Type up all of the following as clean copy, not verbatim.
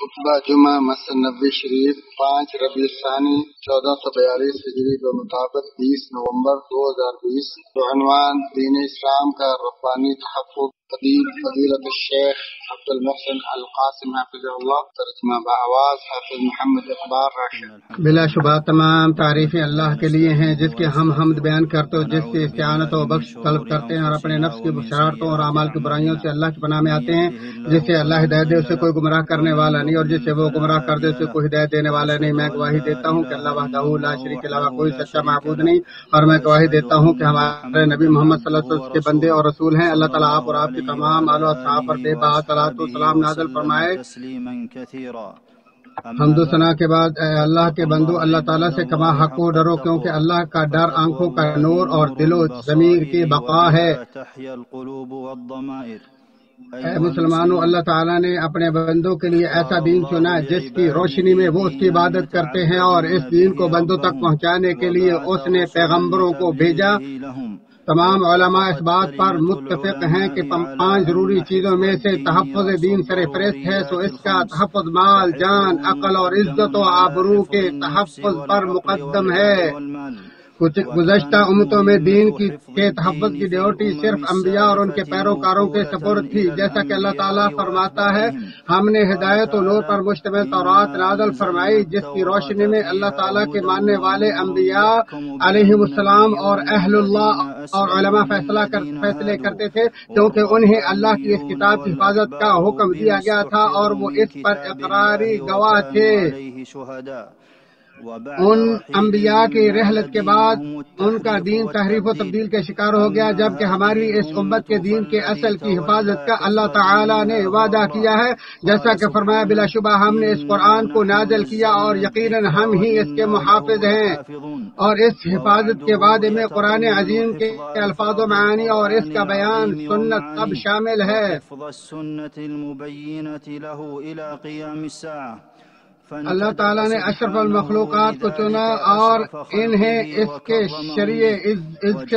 خطبہ جمعہ مسجد نبوی شریف 5 ربیع الثانی 1442 ہجری کے مطابق 20 نومبر 2020 عنوان دین اسلام کا ربانی تحفظ فضیلت الشیخ عبد المحسن القاسم حافظ اللہ ترجمہ بآواز حافظ محمد اقبال راشد۔ بلا شبہ تمام تعریفیں اللہ کے لیے ہیں جس کے ہم حمد بیان کرتے اور جس سے استعانت و بخش طلب کرتے ہیں اور اپنے نفس کی شرارتوں اور اعمال کی برائیوں سے اللہ کی پناہ میں آتے ہیں۔ جس سے اللہ ہدایت دے اسے کوئی گمراہ کرنے والا نہیں اور جس سے وہ گمراہ کر دے اسے کوئی ہدایت دینے والا نہیں۔ میں گواہی دیتا ہوں کہ اللہ وحدہ لا شریک کے علاوہ کوئی سچا معبود نہیں، اور میں گواہی دیتا ہوں کہ ہمارے نبی محمد صلی اللہ علیہ وسلم کے بندے اور رسول ہیں۔ اللہ تعالیٰ آپ اور آپ کے تمام آل و اصحاب پر بے بہا صلاۃ و سلام نازل فرمائے۔ حمد و ثنا کے بعد اے اللہ کے بندو، اللہ تعالیٰ سے کما حق کو ڈرو، کیونکہ اللہ کا ڈر آنکھوں کا نور اور دل و ضمیر کی بقا ہے۔ اے مسلمانوں، اللہ تعالیٰ نے اپنے بندوں کے لیے ایسا دین چنا جس کی روشنی میں وہ اس کی عبادت کرتے ہیں، اور اس دین کو بندوں تک پہنچانے کے لیے اس نے پیغمبروں کو بھیجا۔ تمام علماء اس بات پر متفق ہیں کہ 5 ضروری چیزوں میں سے تحفظ دین سرفہرست ہے، سو اس کا تحفظ مال، جان، عقل اور عزت و آبرو کے تحفظ پر مقدم ہے۔ گزشتہ امتوں میں دین کے تحفظ کی ڈیوٹی صرف انبیاء اور ان کے پیروکاروں کے سپرد تھی، جیسا کہ اللہ تعالیٰ فرماتا ہے، ہم نے ہدایت و نور پر مشتمل تورات نازل فرمائی جس کی روشنی میں اللہ تعالیٰ کے ماننے والے انبیاء علیہم السلام اور اہل اللہ اور علماء فیصلے کرتے تھے، کیونکہ انہیں اللہ کی اس کتاب کی حفاظت کا حکم دیا گیا تھا اور وہ اس پر اقراری گواہ تھے۔ ان انبیاء کی رحلت کے بعد ان کا دین تحریف و تبدیل کے شکار ہو گیا، جبکہ ہماری اس امت کے دین کے اصل کی حفاظت کا اللہ تعالیٰ نے وعدہ کیا ہے، جیسا کہ فرمایا، بلا شبہ ہم نے اس قرآن کو نازل کیا اور یقیناً ہم ہی اس کے محافظ ہیں۔ اور اس حفاظت کے وعدے میں قرآن عظیم کے الفاظ و معانی اور اس کا بیان سنت اب شامل ہے۔ اللہ تعالیٰ نے اشرف المخلوقات کو چنا اور انہیں اس کے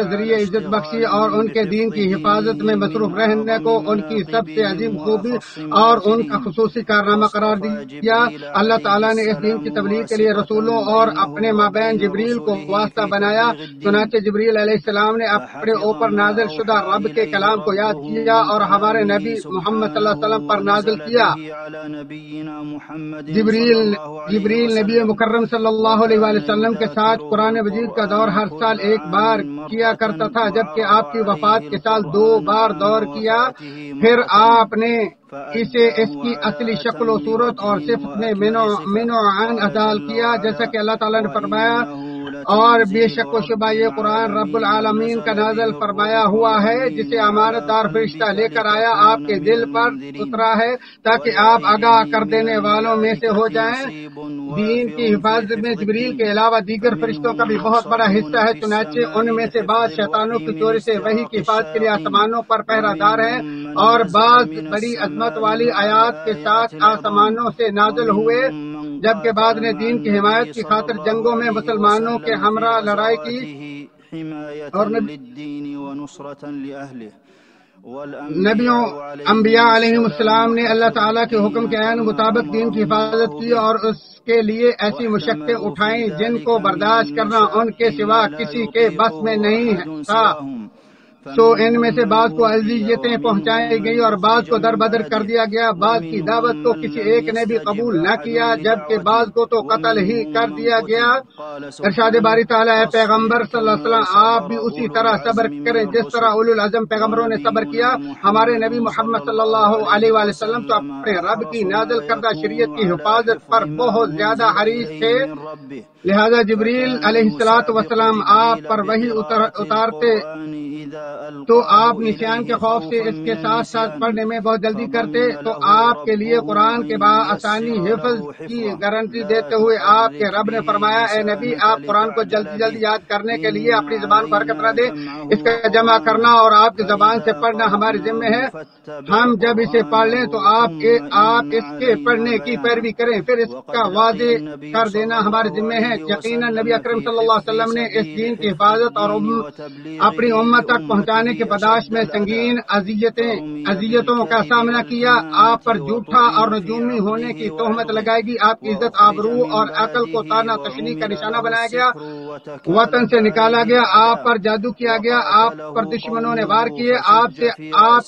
ذریعے عزت بخشی اور ان کے دین کی حفاظت میں مصروف رہنے کو ان کی سب سے عظیم خوبی اور ان کا خصوصی کارنامہ قرار دیا۔ اللہ تعالیٰ نے اس دین کی تبلیغ کے لیے رسولوں اور اپنے مابین جبریل کو واسطہ بنایا۔ چنانچہ جبریل علیہ السلام نے اپنے اوپر نازل شدہ رب کے کلام کو یاد کیا اور ہمارے نبی محمد صلی اللہ علیہ وسلم پر نازل کیا۔ جبریل نبی مکرم صلی اللہ علیہ وسلم کے ساتھ قرآن مجید کا دور ہر سال ایک بار کیا کرتا تھا، جبکہ آپ کی وفات کے سال 2 بار دور کیا۔ پھر آپ نے اسے اس کی اصلی شکل و صورت اور صفت میں من و عن عطا کیا، جیسا کہ اللہ تعالیٰ نے فرمایا، اور بے شک و شبہ یہ قرآن رب العالمین کا نازل فرمایا ہوا ہے، جسے امانت دار فرشتہ لے کر آیا، آپ کے دل پر اترا ہے تاکہ آپ آگاہ کر دینے والوں میں سے ہو جائیں۔ دین کی حفاظت میں جبریل کے علاوہ دیگر فرشتوں کا بھی بہت بڑا حصہ ہے، چنانچہ ان میں سے بعض شیطانوں کی چوری سے وحی کی حفاظت کے لیے آسمانوں پر پہرہ دار ہیں، اور بعض بڑی عظمت والی آیات کے ساتھ آسمانوں سے نازل ہوئے، جبکہ بعض نے دین کی حمایت کی خاطر جنگوں میں مسلمانوں کے ہمراہ لڑائی کی اور نبیوں انبیاء علیہم السلام نے اللہ تعالیٰ کے حکم کے عین مطابق دین کی حفاظت کی اور اس کے لیے ایسی مشقتیں اٹھائیں جن کو برداشت کرنا ان کے سوا کسی کے بس میں نہیں تھا۔ سو ان میں سے بعض کو اذیتیں پہنچائی گئی اور بعض کو در بدر کر دیا گیا، بعض کی دعوت کو کسی ایک نے بھی قبول نہ کیا، جبکہ بعض کو تو قتل ہی کر دیا گیا۔ ارشاد باری تعالیٰ، اے پیغمبر صلی اللہ علیہ وسلم، آپ بھی اسی طرح صبر کریں جس طرح اولو العزم پیغمبروں نے صبر کیا۔ ہمارے نبی محمد صلی اللہ علیہ وآلہ وسلم تو اپنے رب کی نازل کردہ شریعت کی حفاظت پر بہت زیادہ حریص تھے، لہذا جبریل علیہ السلام آپ پر وحی اتارتے تو آپ نسیان کے خوف سے اس کے ساتھ ساتھ پڑھنے میں بہت جلدی کرتے، تو آپ کے لیے قرآن کے بآسانی حفظ کی گارنٹی دیتے ہوئے آپ کے رب نے فرمایا، اے نبی، آپ قرآن کو جلدی جلدی یاد کرنے کے لیے اپنی زبان کو حرکت نہ دیں، اس کا جمع کرنا اور آپ کی زبان سے پڑھنا ہمارے ذمہ ہے۔ ہم جب اسے پڑھ لیں تو آپ اس کے پڑھنے کی پیروی کریں، پھر اس کا واضح کر دینا ہمارے ذمہ ہے۔ یقیناً نبی اکرم صلی اللہ علیہ وسلم نے اس دین کی حفاظت اور اپنی امت تک پہنچانے کی برداشت میں سنگین اذیتوں کا سامنا کیا، آپ پر جھوٹا اور نجومی ہونے کی تہمت لگائی گئی، آپ کی عزت آبرو اور عقل کو تانا تشنیع کا نشانہ بنایا گیا، وطن سے نکالا گیا، آپ پر جادو کیا گیا، آپ پر دشمنوں نے وار کیے، آپ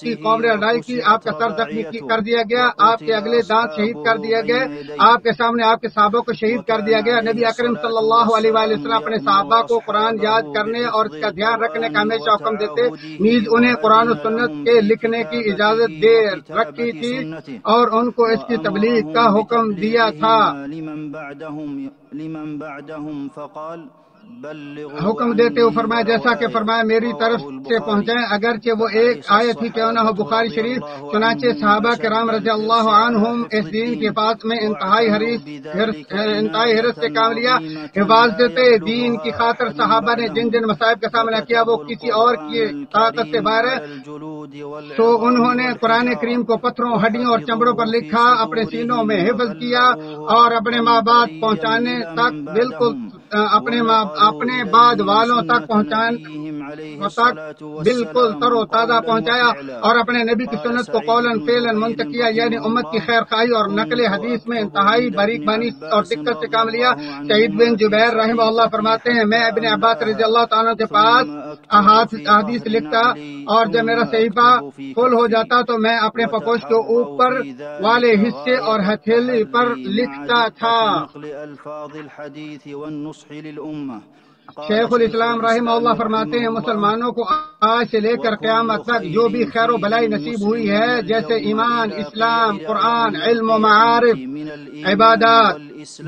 کی قوم نے لڑائی کی، آپ کا سر زخمی کر دیا گیا، آپ کے اگلے دانت شہید کر دیے گئے، آپ کے سامنے آپ کے صحابہ کو شہید کر دیا گیا۔ نبی اکرم صلی اللہ علیہ وآلہ وسلم اپنے صحابہ کو قرآن یاد کرنے اور اس کا دھیان رکھنے کا ہمیشہ حکم دیتے، نیز انہیں قرآن و سنت کے لکھنے کی اجازت دے رکھی تھی اور ان کو اس کی تبلیغ کا حکم دیا تھا۔ حکم دیتے ہوئے فرمایا، جیسا کہ فرمایا میری طرف سے پہنچائیں اگرچہ وہ ایک آیت ہی کیوں نہ ہو۔ بخاری شریف۔ چنانچہ صحابہ کرام رضی اللہ عنہم اس دین کی حفاظت میں انتہائی حرص سے کام لیا۔ حفاظت دین کی خاطر صحابہ نے جن جن مصائب کا سامنا کیا وہ کسی اور کی طاقت سے باہر ہے، تو انہوں نے قرآن کریم کو پتھروں، ہڈیوں اور چمڑوں پر لکھا، اپنے سینوں میں حفظ کیا اور اپنے ماں باپ پہنچانے تک اپنے بعد والوں تک بالکل تر و تازہ پہنچایا اور اپنے نبی کی سنت کو قولاً فعلاً منتقل کیا، یعنی امت کی خیر خواہی اور نقل حدیث میں انتہائی باریک بانی اور دقت سے کام لیا۔ سعید بن جبیر رحمہ اللہ فرماتے ہیں، میں ابن عباس رضی اللہ تعالیٰ کے پاس احادیث لکھتا اور جب میرا صحیفہ فل ہو جاتا تو میں اپنے پکوش کے اوپر والے حصے اور ہتھیلی پر لکھتا تھا۔ شیخ الاسلام رحمہ اللہ فرماتے ہیں، مسلمانوں کو آج سے لے کر قیامت تک جو بھی خیر و بلائی نصیب ہوئی ہے، جیسے ایمان، اسلام، قرآن، علم و معارف، عبادات،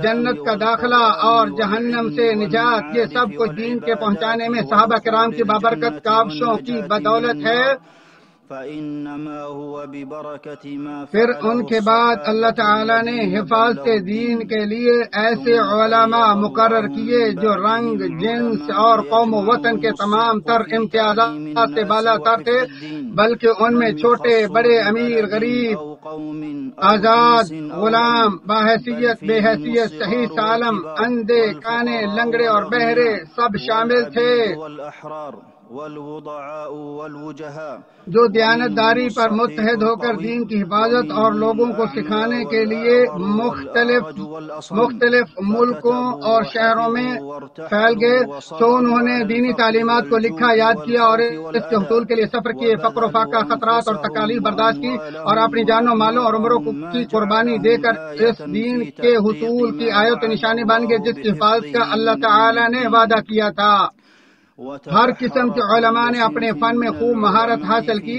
جنت کا داخلہ اور جہنم سے نجات، یہ سب کچھ دین کے پہنچانے میں صحابہ کرام کی بابرکت کاوشوں کی بدولت ہے۔ پھر ان کے بعد اللہ تعالیٰ نے حفاظت دین کے لیے ایسے علماء مقرر کیے جو رنگ، جنس اور قوم و وطن کے تمام تر امتیازات سے بالا تر تھے، بلکہ ان میں چھوٹے بڑے، امیر غریب، آزاد غلام، باحیثیت بے حیثیت، صحیح سالم، اندھے کانے، لنگڑے اور بہرے سب شامل تھے، جو دیانتداری پر متحد ہو کر دین کی حفاظت اور لوگوں کو سکھانے کے لیے مختلف ملکوں اور شہروں میں پھیل گئے۔ تو انہوں نے دینی تعلیمات کو لکھا، یاد کیا اور اس کے حصول کے لیے سفر کیے، فقر و فاقہ، خطرات اور تکالیف برداشت کی اور اپنی جانوں، مالوں اور عمروں کی قربانی دے کر اس دین کے حصول کی آیت و نشانی بن گئے جس کی حفاظت کا اللہ تعالی نے وعدہ کیا تھا۔ ہر قسم کے علماء نے اپنے فن میں خوب مہارت حاصل کی،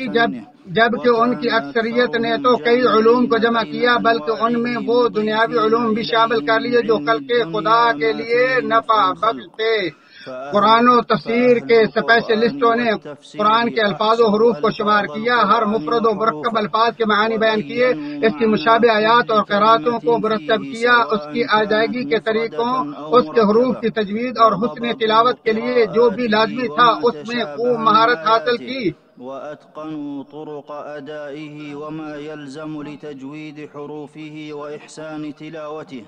جبکہ ان کی اکثریت نے تو کئی علوم کو جمع کیا، بلکہ ان میں وہ دنیاوی علوم بھی شامل کر لیے جو خلق خدا کے لیے نفع بخش تھے۔ قرآن و تفسیر کے اسپیشلسٹوں نے قرآن کے الفاظ و حروف کو شمار کیا، ہر مفرد و مرکب الفاظ کے معانی بیان کیے، اس کی مشابہ آیات اور قراتوں کو مرتب کیا، اس کی ادائیگی کے طریقوں، اس کے حروف کی تجوید اور حسن تلاوت کے لیے جو بھی لازمی تھا اس میں خوب مہارت حاصل کی۔ وأتقنوا طرق أدائه وما يلزم لتجويد حروفه وإحسان تلاوته۔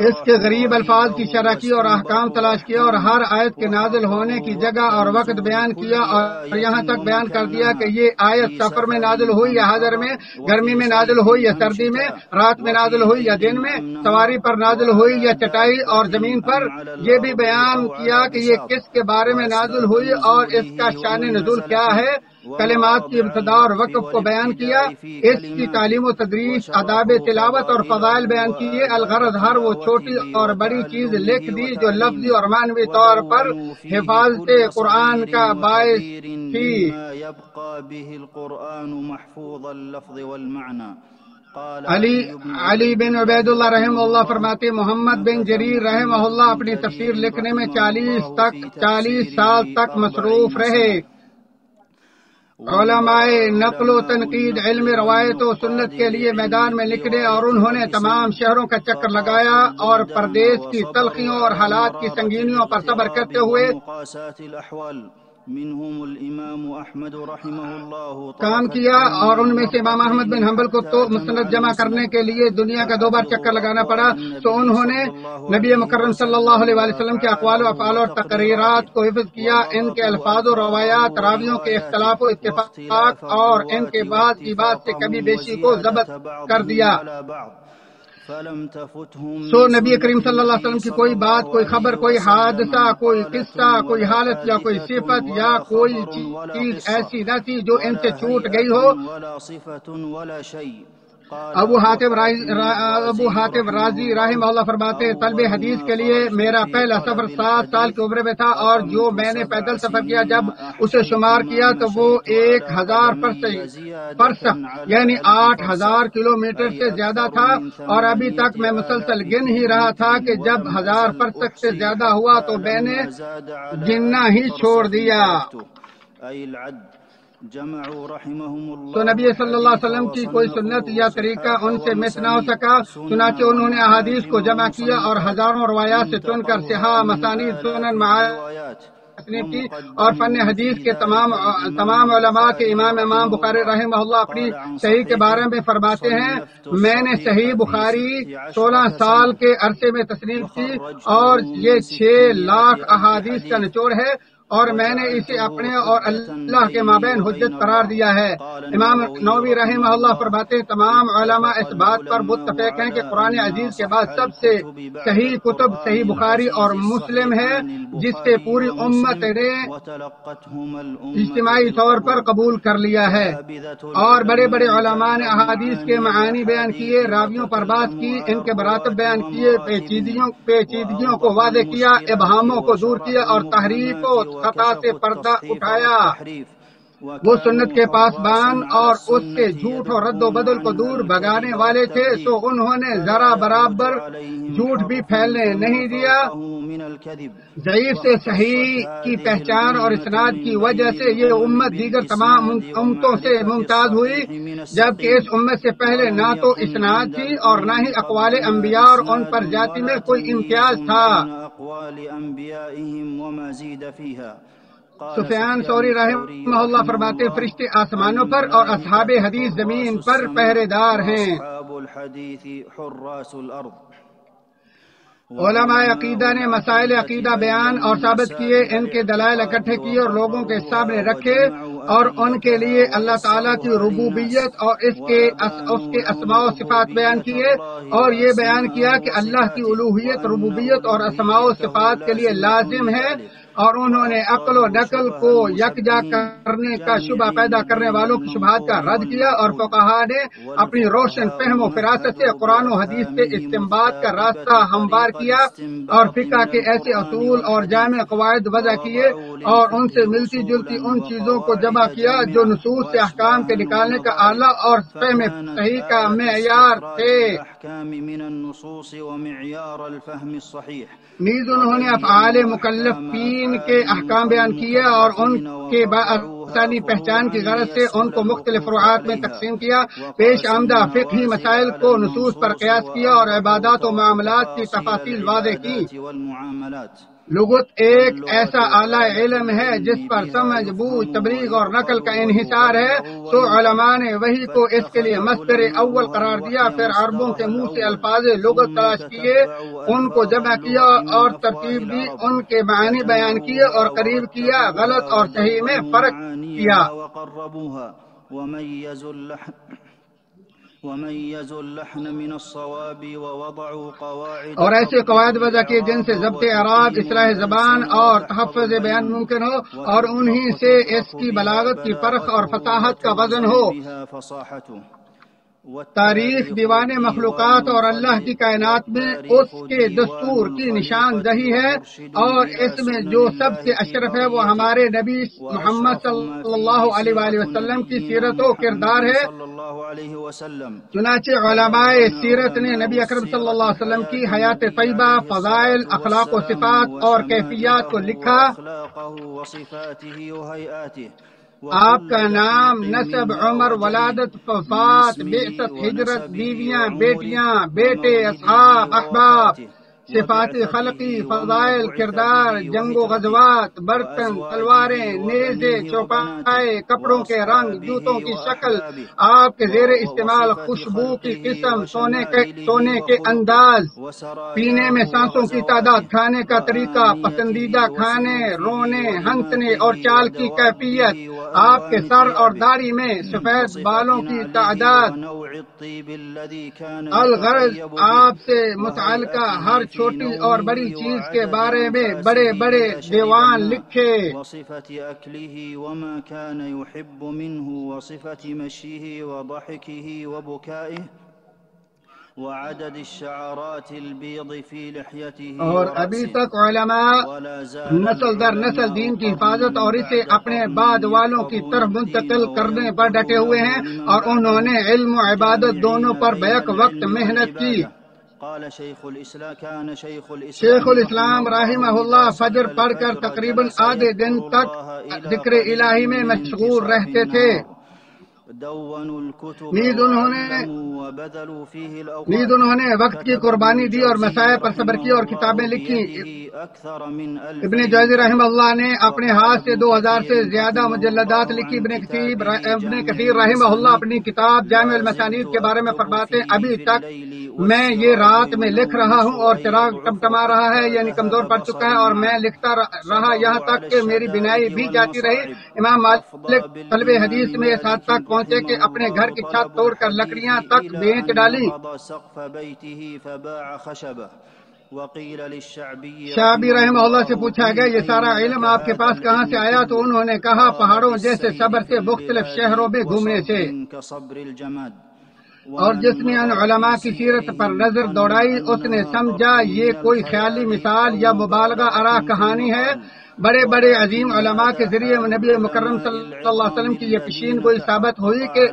اس کے غریب الفاظ کی شرح کی اور احکام تلاش کیا اور ہر آیت کے نازل ہونے کی جگہ اور وقت بیان کیا اور یہاں تک بیان کر دیا کہ یہ آیت سفر میں نازل ہوئی یا حضر میں، گرمی میں نازل ہوئی یا سردی میں، رات میں نازل ہوئی یا دن میں، سواری پر نازل ہوئی یا چٹائی اور زمین پر۔ یہ بھی بیان کیا کہ یہ کس کے بارے میں نازل ہوئی اور اس کا شان نزول کیا ہے۔ کلمات کی ابتدا اور وقف کو بیان کیا، اس کی تعلیم و تدریس، آداب تلاوت اور فضائل بیان کیے۔ الغرض ہر وہ چھوٹی اور بڑی چیز لکھ دی جو لفظی اور معنوی طور پر حفاظت قرآن کا باعث تھی۔ علی بن عبید اللہ رحمہ اللہ فرماتے، محمد بن جریر رحمہ اللہ اپنی تفسیر لکھنے میں 40 سال تک مصروف رہے۔ علماء نقل و تنقید، علم روایت و سنت کے لیے میدان میں نکلے اور انہوں نے تمام شہروں کا چکر لگایا اور پردیس کی تلخیوں اور حالات کی سنگینیوں پر صبر کرتے ہوئے منهم الإمام أحمد رحمه الله کام کیا، اور ان میں سے امام احمد بن حنبل کو تو مسند جمع کرنے کے لیے دنیا کا 2 بار چکر لگانا پڑا، تو انہوں نے نبی مکرم صلی اللہ علیہ وسلم کے اقوال و افعال اور تقریرات کو حفظ کیا، ان کے الفاظ و روایات، راویوں کے اختلاف و اتفاق اور ان کے بعد کی بات سے کمی بیشی کو ضبط کر دیا۔ سو نبی کریم صلی اللہ علیہ وسلم کی کوئی بات، کوئی خبر، کوئی حادثہ، کوئی قصہ، کوئی حالت یا کوئی صفت یا کوئی چیز ایسی نہ تھی جو ان سے چھوٹ گئی ہو۔ ابو حاتم رازی رحمہ اللہ فرماتے ہیں، طلب حدیث کے لیے میرا پہلا سفر 7 سال کی عمر میں تھا، اور جو میں نے پیدل سفر کیا جب اسے شمار کیا تو وہ 1000 فرسخ یعنی 8000 کلومیٹر سے زیادہ تھا، اور ابھی تک میں مسلسل گن ہی رہا تھا کہ جب 1000 فرسخ سے زیادہ ہوا تو میں نے گننا ہی چھوڑ دیا۔ تو نبی صلی اللہ علیہ وسلم کی کوئی سنت یا طریقہ ان سے مس نہ ہو سکا، چنانچہ انہوں نے احادیث کو جمع کیا اور ہزاروں روایات سے چن کر صحاح، مسانید، سنن، تصنیف کی، اور فن حدیث کے تمام علماء کے امام بخاری رحمہ اللہ اپنی صحیح کے بارے میں فرماتے ہیں، میں نے صحیح بخاری 16 سال کے عرصے میں تصنیف کی، اور یہ 6 لاکھ احادیث کا نچوڑ ہے، اور میں نے اسے اپنے اور اللہ کے مابین حجت قرار دیا ہے۔ امام نووی رحمہ اللہ فرماتے ہیں، تمام علماء اس بات پر متفق ہیں کہ قرآن عزیز کے بعد سب سے صحیح کتب صحیح بخاری اور مسلم ہے، جس سے پوری امت نے اجتماعی طور پر قبول کر لیا ہے، اور بڑے بڑے علماء نے احادیث کے معانی بیان کیے، راویوں پر بات کی، ان کے مراتب بیان کیے، پیچیدگیوں کو واضح کیا، ابہاموں کو دور کیا، اور تحریف و خطا سے پردہ اٹھایا۔ وہ سنت کے پاسبان اور اس سے جھوٹ اور رد و بدل کو دور بھگانے والے تھے، تو انہوں نے ذرا برابر جھوٹ بھی پھیلنے نہیں دیا۔ ضعیف سے صحیح کی پہچان اور اسناد کی وجہ سے یہ امت دیگر تمام امتوں سے ممتاز ہوئی، جبکہ اس امت سے پہلے نہ تو اسناد تھی اور نہ ہی اقوال انبیاء اور ان پر ذاتی میں کوئی امتیاز تھا۔ سفیان ثوری رحمہ اللہ فرماتے ہیں، فرشتے آسمانوں پر اور اصحاب حدیث زمین پر پہرے دار ہیں۔ علماء عقیدہ نے مسائل عقیدہ بیان اور ثابت کیے، ان کے دلائل اکٹھے کیے اور لوگوں کے سامنے رکھے، اور ان کے لیے اللہ تعالیٰ کی ربوبیت اور اس کے اسماء و صفات بیان کیے، اور یہ بیان کیا کہ اللہ کی الوہیت، ربوبیت اور اسماء و صفات کے لیے لازم ہے، اور انہوں نے عقل و نقل کو یکجا کرنے کا شبہ پیدا کرنے والوں کی شبہات کا رد کیا، اور فقہاء نے اپنی روشن فہم و فراست سے قرآن و حدیث سے استنباط کا راستہ ہموار کیا، اور فقہ کے ایسے اصول اور جامع قواعد وضع کیے، اور ان سے ملتی جلتی ان چیزوں کو جمع کیا جو نصوص سے احکام کے نکالنے کا اعلیٰ اور فہم صحیح کا معیار تھے۔ نیز انہوں نے افعال مکلفین کے احکام بیان کیے، اور ان کے آسانی پہچان کی غرض سے ان کو مختلف فروعات میں تقسیم کیا، پیش آمدہ فقہی مسائل کو نصوص پر قیاس کیا، اور عبادات و معاملات کی تفاصیل واضح کی۔ لغت ایک ایسا اعلیٰ علم ہے جس پر سمجھ، بوجھ، تبلیغ اور نقل کا انحصار ہے، تو علماء نے وحی کو اس کے لیے مصدر اول قرار دیا، پھر عربوں کے منہ سے الفاظ لغت تلاش کیے، ان کو جمع کیا اور ترتیب دی، ان کے معنی بیان کیے اور قریب کیا، غلط اور صحیح میں فرق کیا۔ اور ایسے قواعد وضع کیے جن سے ضبط اعراب، اصلاح زبان اور تحفظ بیان ممکن ہو، اور انہی سے اس کی بلاغت کی پرخ اور فصاحت کا وزن ہو۔ تاریخ دیوان مخلوقات اور اللہ کی کائنات میں اس کے دستور کی نشاندہی ہے، اور اس میں جو سب سے اشرف ہے وہ ہمارے نبی محمد صلی اللہ علیہ وآلہ وسلم کی سیرت و کردار ہے۔ چنانچہ علماء سیرت نے نبی اکرم صلی اللہ علیہ وسلم کی حیات طیبہ، فضائل، اخلاق و صفات اور کیفیات کو لکھا۔ آپ کا نام، نسب، عمر، ولادت، وفات، بعثت، ہجرت، بیویاں، بیٹیاں، بیٹے، اصحاب، احباب، صفات خلقی، فضائل کردار، جنگ و غزوات، برتن، تلواریں، نیزے، چوپائے، کپڑوں کے رنگ، جوتوں کی شکل، آپ کے زیر استعمال خوشبو کی قسم، سونے کے انداز، پینے میں سانسوں کی تعداد، کھانے کا طریقہ، پسندیدہ کھانے، رونے، ہنسنے اور چال کی کیفیت، آپ کے سر اور داڑھی میں سفید بالوں کی تعداد، الغرض آپ سے متعلقہ ہر چھوٹی اور بڑی چیز کے بارے میں بڑے بڑے دیوان لکھے، وصفة أكله وما كان يحب منه وصفة مشيه وضحكه وبكائه وعدد الشعرات البيض في لحيته اور ابھی تک علماء نسل در نسل دین کی حفاظت اور اسے اپنے بعد والوں کی طرف منتقل کرنے پر ڈٹے ہوئے ہیں، اور انہوں نے علم و عبادت دونوں پر بیک وقت محنت کی۔ شیخ الاسلام رحمہ اللہ فجر پڑھ کر تقریباً آدھے دن تک ذکر الہی میں مشغول رہتے تھے۔ نیز انہوں نے وقت کی قربانی دی اور مسائل پر صبر کی اور کتابیں لکھی۔ ابن جوزی رحمہ اللہ نے اپنے ہاتھ سے 2000 سے زیادہ مجلدات لکھی۔ ابن کثیر رحمہ اللہ اپنی کتاب جامع المسانید کے بارے میں فرماتے ہیں، ابھی تک میں یہ رات میں لکھ رہا ہوں اور چراغ ٹمٹما رہا ہے، یعنی کمزور پڑ چکا ہے، اور میں لکھتا رہا یہاں تک کہ میری بینائی بھی جاتی رہی۔ امام مالک طلب حدیث میں اس حد تک پہنچے کہ اپنے گھر کی چھت توڑ کر لکڑیاں تک بیچ ڈالی۔ شعبی رحمہ اللہ سے پوچھا گیا یہ سارا علم آپ کے پاس کہاں سے آیا؟ تو انہوں نے کہا پہاڑوں جیسے صبر سے مختلف شہروں میں گھومنے سے۔ اور جس نے ان علماء کی سیرت پر نظر دوڑائی اس نے سمجھا یہ کوئی خیالی مثال یا مبالغہ آرا کہانی ہے۔ بڑے بڑے عظیم علماء کے ذریعے نبی مکرم صلی اللہ علیہ وسلم کی یہ پیشین گوئی ثابت ہوئی کہ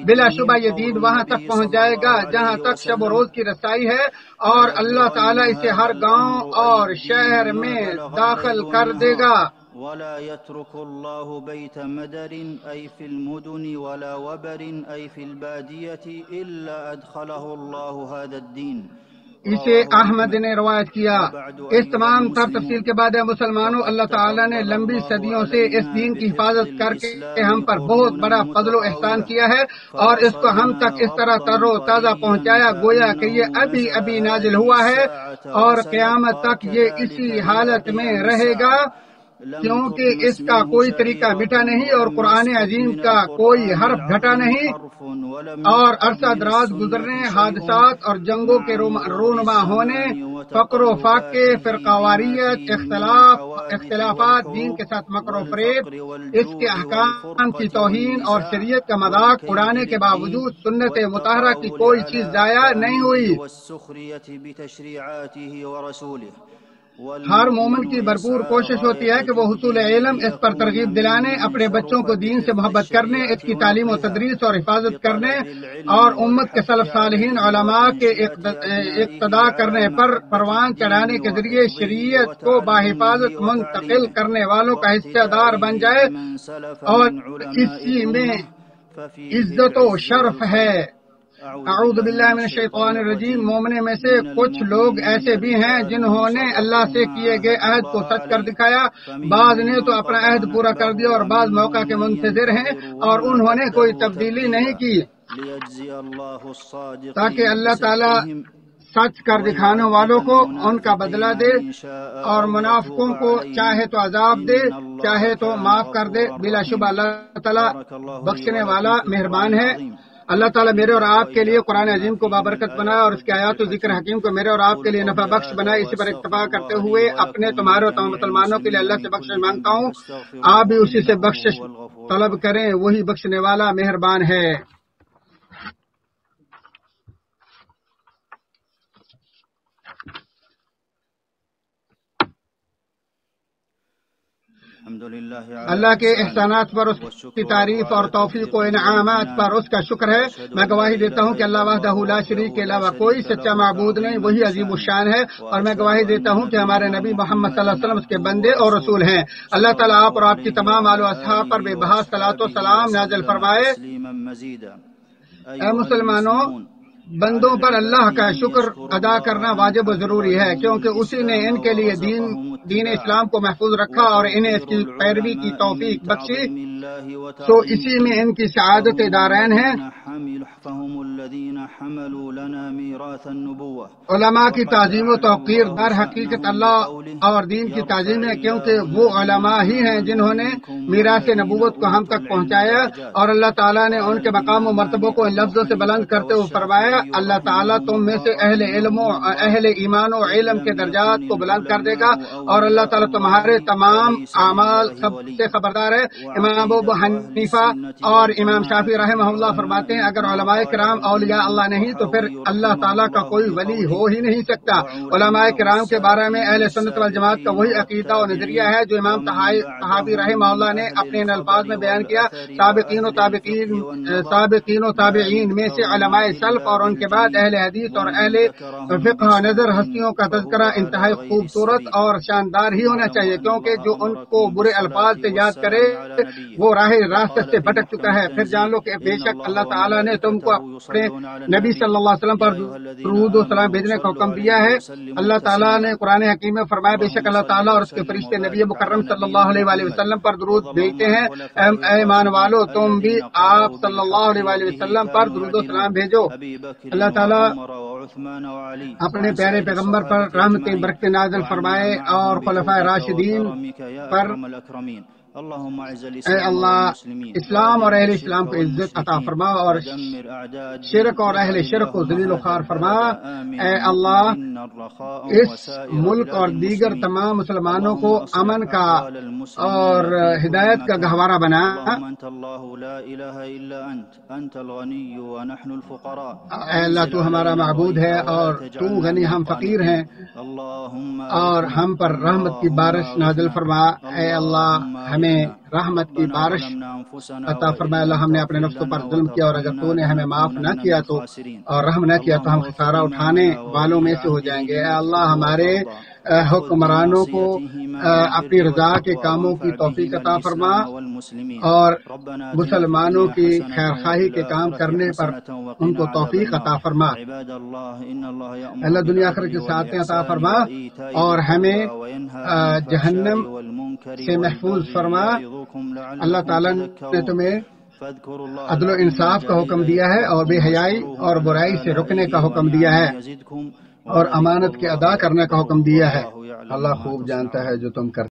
بلا شبہ یہ دین وہاں تک پہنچ جائے گا جہاں تک شب و روز کی رسائی ہے، اور اللہ تعالیٰ اسے ہر گاؤں اور شہر میں داخل کر دے گا۔ ولا يترك الله بيت مدر أي في المدن ولا وبر أي في البادية إلا أدخله الله هذا الدين۔ اسے احمد نے روایت کیا۔ اس تمام تر تفصیل کے بعد مسلمانوں، اللہ تعالیٰ نے لمبی صدیوں سے اس دین کی حفاظت کر کے ہم پر بہت بڑا فضل و احسان کیا ہے، اور اس کو ہم تک اس طرح تر و تازہ پہنچایا گویا کہ یہ ابھی ابھی نازل ہوا ہے، اور قیامت تک یہ اسی حالت میں رہے گا، کیونکہ اس کا کوئی طریقہ مٹا نہیں اور قرآن عظیم کا کوئی حرف گھٹا نہیں، اور عرصہ دراز گزرنے، حادثات اور جنگوں کے رونما ہونے، فقر و فاقے، فرقواریت، اختلافات، دین کے ساتھ مکر و فریب، اس کے احکام کی توہین اور شریعت کا مذاق اڑانے کے باوجود سنت مطہرہ کی کوئی چیز ضائع نہیں ہوئی۔ ہر مومن کی بھرپور کوشش ہوتی ہے کہ وہ حصول علم، اس پر ترغیب دلانے، اپنے بچوں کو دین سے محبت کرنے، اس کی تعلیم و تدریس اور حفاظت کرنے، اور امت کے سلف صالحین علماء کے اقتداء کرنے پر پروان چڑھانے کے ذریعے شریعت کو باحفاظت منتقل کرنے والوں کا حصہ دار بن جائے، اور اسی میں عزت و شرف ہے۔ اعوذ باللہ من الشیطان الرجیم۔ مومنے میں سے کچھ لوگ ایسے بھی ہیں جنہوں نے اللہ سے کیے گئے عہد کو سچ کر دکھایا، بعض نے تو اپنا عہد پورا کر دیا اور بعض موقع کے منتظر ہیں، اور انہوں نے کوئی تبدیلی نہیں کی، تاکہ اللہ تعالی سچ کر دکھانے والوں کو ان کا بدلہ دے، اور منافقوں کو چاہے تو عذاب دے، چاہے تو معاف کر دے۔ بلا شبہ اللہ تعالی بخشنے والا مہربان ہے۔ اللہ تعالیٰ میرے اور آپ کے لیے قرآن عظیم کو بابرکت بنائے، اور اس کے آیات و ذکر حکیم کو میرے اور آپ کے لیے نفع بخش بنائے۔ اسی پر اکتفا کرتے ہوئے اپنے، تمہارے اور تمام مسلمانوں کے لیے اللہ سے بخشش مانگتا ہوں۔ آپ بھی اسی سے بخشش طلب کریں، وہی بخشنے والا مہربان ہے۔ اللہ کے احسانات پر اس کی تعریف اور توفیق و انعامات پر اس کا شکر ہے۔ میں گواہی دیتا ہوں کہ اللہ وحدہ لا شریک کے علاوہ کوئی سچا معبود نہیں، وہی عظیم الشان ہے، اور میں گواہی دیتا ہوں کہ ہمارے نبی محمد صلی اللہ علیہ وسلم اس کے بندے اور رسول ہیں۔ اللہ تعالیٰ آپ اور آپ کی تمام آل و اصحاب پر بے بہا صلاۃ و سلام نازل فرمائے۔ اے مسلمانوں، بندوں پر اللہ کا شکر ادا کرنا واجب و ضروری ہے، کیونکہ اسی نے ان کے لیے دین اسلام کو محفوظ رکھا اور انہیں اس کی پیروی کی توفیق بخشی، تو اسی میں ان کی سعادت دارین ہے۔ علماء کی تعظیم و توقیر در حقیقت اللہ اور دین کی تعظیم ہے، کیونکہ وہ علماء ہی ہیں جنہوں نے میراث نبوت کو ہم تک پہنچایا، اور اللہ تعالیٰ نے ان کے مقام و مرتبوں کو ان لفظوں سے بلند کرتے ہوئے فرمایا، اللہ تعالیٰ تم میں سے اہل علم و اہل ایمان و علم کے درجات کو بلند کر دے گا، اور اللہ تعالیٰ تمہارے تمام اعمال سے خبردار ہے۔ امام ابو حنیفہ اور امام شافعی رحمہ اللہ فرماتے ہیں، اگر علماء کرام اولیاء اللہ نہیں تو پھر اللہ تعالیٰ کا کوئی ولی ہو ہی نہیں سکتا۔ علماء کرام کے بارے میں اہل سنت والجماعت کا وہی عقیدہ و نظریہ ہے جو امام طحاوی رحمہ اللہ نے اپنے ان الفاظ میں بیان کیا، سابقین و تابعین میں سے علماء سلف اور ان کے بعد اہل حدیث اور اہل فقہ نظر ہستیوں کا تذکرہ انتہائی خوبصورت اور شاندار ہی ہونا چاہیے، کیونکہ جو ان کو برے الفاظ سے یاد کرے وہ راہ راست سے بھٹک چکا ہے۔ پھر جان لو کہ بے شک اللہ تعالیٰ نے تم کو اپنے نبی صلی اللہ علیہ وسلم پر درود و سلام بھیجنے کا حکم دیا ہے۔ اللہ تعالیٰ نے قرآن حکیم میں فرمایا، بے شک اللہ تعالیٰ اور اس کے فرشتے نبی مکرم صلی اللہ علیہ وآلہ وسلم پر درود بھیجتے ہیں۔ اے ایمان والو، تم بھی آپ صلی اللہ علیہ وآلہ وسلم پر درود و سلام بھیجو۔ اللہ تعالیٰ اپنے پیارے پیغمبر پر رحمتیں برکتیں نازل فرمائے اور خلفائے راشدین پر۔ اے اللہ اسلام اور اہل اسلام کو عزت عطا فرما اور شرک اور اہل شرک کو ذلیل و خوار فرما۔ اے اللہ اس ملک اور دیگر تمام مسلمانوں کو امن کا اور ہدایت کا گہوارہ بنا۔ اے اللہ تو ہمارا معبود ہے اور تو غنی، ہم فقیر ہیں، اور ہم پر رحمت کی بارش نازل فرما۔ اے اللہ ہمیں رحمت کی بارش عطا فرمائے۔ اللہ ہم نے اپنے نفسوں پر ظلم کیا، اور اگر تو نے ہمیں معاف نہ کیا تو اور رحم نہ کیا تو ہم خسارہ اٹھانے والوں میں سے ہو جائیں گے۔ اے اللہ ہمارے حکمرانوں کو اپنی رضا کے کاموں کی توفیق عطا فرما، اور مسلمانوں کی خیرخواہی کے کام کرنے پر ان کو توفیق عطا فرما۔ اللہ دنیا آخرت کی سعادتیں عطا فرما، اور ہمیں جہنم سے محفوظ فرما۔ اللہ تعالیٰ نے تمہیں عدل و انصاف کا حکم دیا ہے، اور بے حیائی اور برائی سے رکنے کا حکم دیا ہے، اور امانت کے ادا کرنے کا حکم دیا ہے۔ اللہ خوب جانتا ہے جو تم کرتے